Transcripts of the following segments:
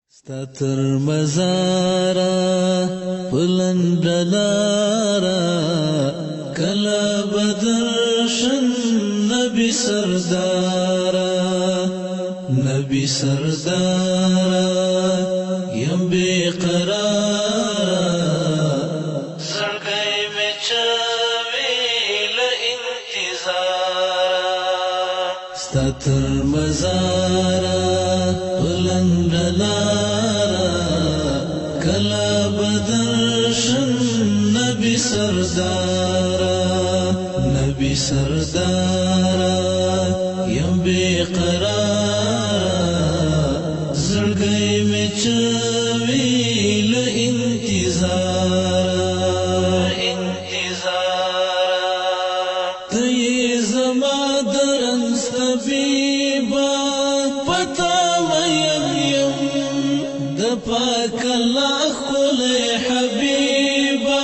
ستر مزارا بلند لارا کلا بدرشن نبی سردارا نبی سردارا یم بی قرارا زرگی میں چوی لانتظارا ستر مزارا بلند لارا کلا بدرشن نبی سردارا نبی سردارا یم بی قرارا زرگی میں چوی لانتظارا تی زما درنس طبیبا پتا مین یم د پاک الله خل حبیبا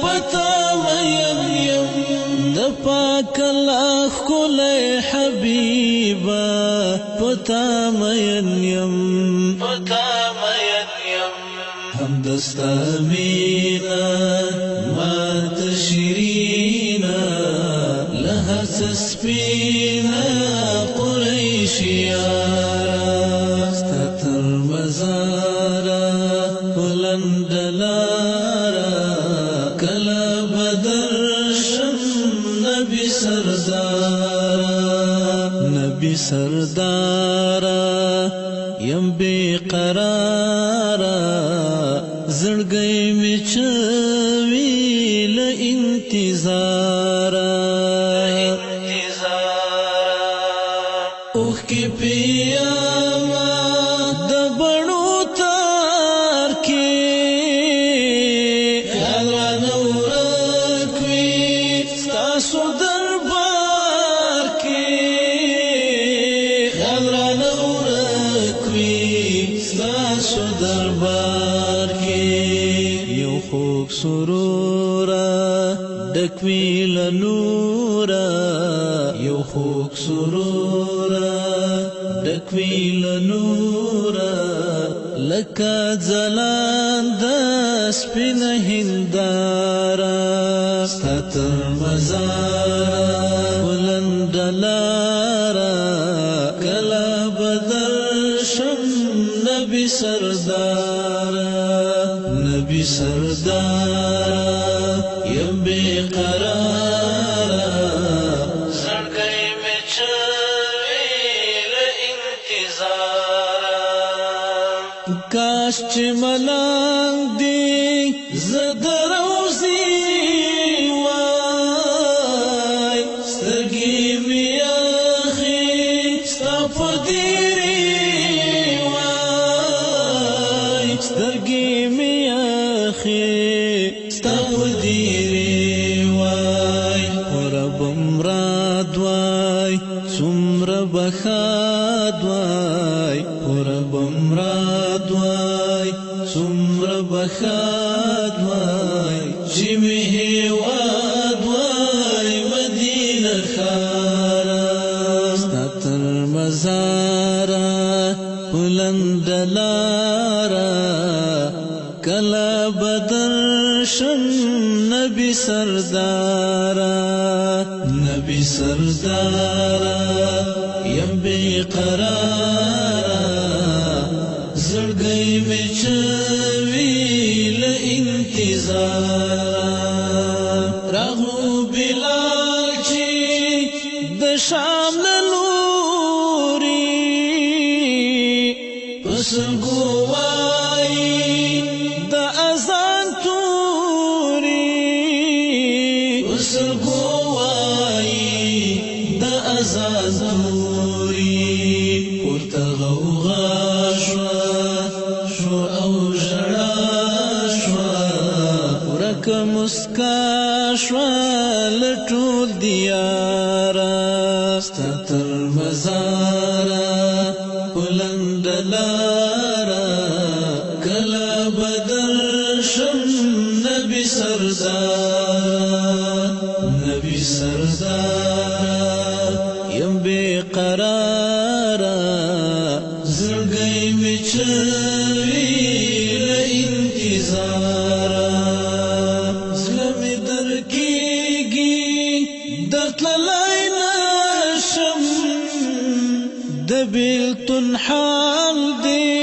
پتا مین یم د پاک الله خل حبیبا پتا مین یم هم دستا مینا ما تشرینا لها سسپینا قریشیارا ستر مزارا بلند لارا کلا بدرشن نبی سردارا نبی سردارا یم بی قرارا زړګی می چوي ل انتظارا اوخ کی پیاما د بڼو تار کې خیال را نورکوي ستاسو دربار کې خیال را نورکوي ستاسو دربار کې یو خوب سرورا دکوی لنورا یو خوب سرورا دکوی لنورا لکا زلان دس پن هندارا ستر مزارا بلند لارا کلا بدرشن نبی سردارا نبی سردارا یم بی قرارا زړګی می چوي ل انتظارا کاش چې ملنګ دی زد روزي وای سترګې می اخی ستا په دیری وای سترګې می اخی ستا په دیری وای رب مراد وای څومره بخاد وای رب مراد وای څومره بخاد وای چې می هیواد وای مدینه ښارا ستر مزارا بلند لارا کلا بدرشن نبی سردارا نبی سردارا یم بی قرارا زړګی می چوي ل انتظارا راغو بلال چې د شام لوري پسګو وای د اذان توري پسګو وای د اذان توري ورته غوغا شو او ژړا شو ورکه مسکا شو لټول دیارا ستر مزارا بلند لارا کلا بدرشن نبی سردارا نبی سردارا یم بی قرارا زړګی زړګی مې چوي له انتظاره زړه مې درکېږي درتللی نشم د بېلتون حال دې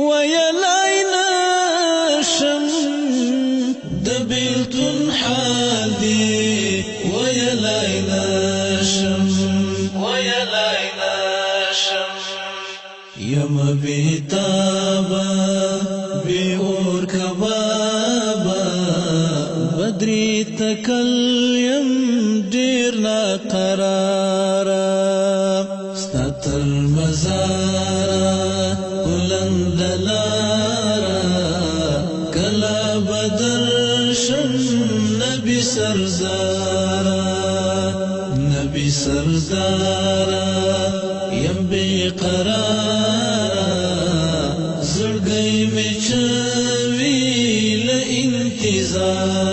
ویلی نشم د بېلتون حال دې ویلی نشم یم بیتابا بی اور کبابا بدری تکل یم دیر ناقرارا ستاتر مزارا بلند لارا کلا بدر شم نبی سرزارا نبی سرزارا یم بی قرارا زړګی مې چوي له انتظاره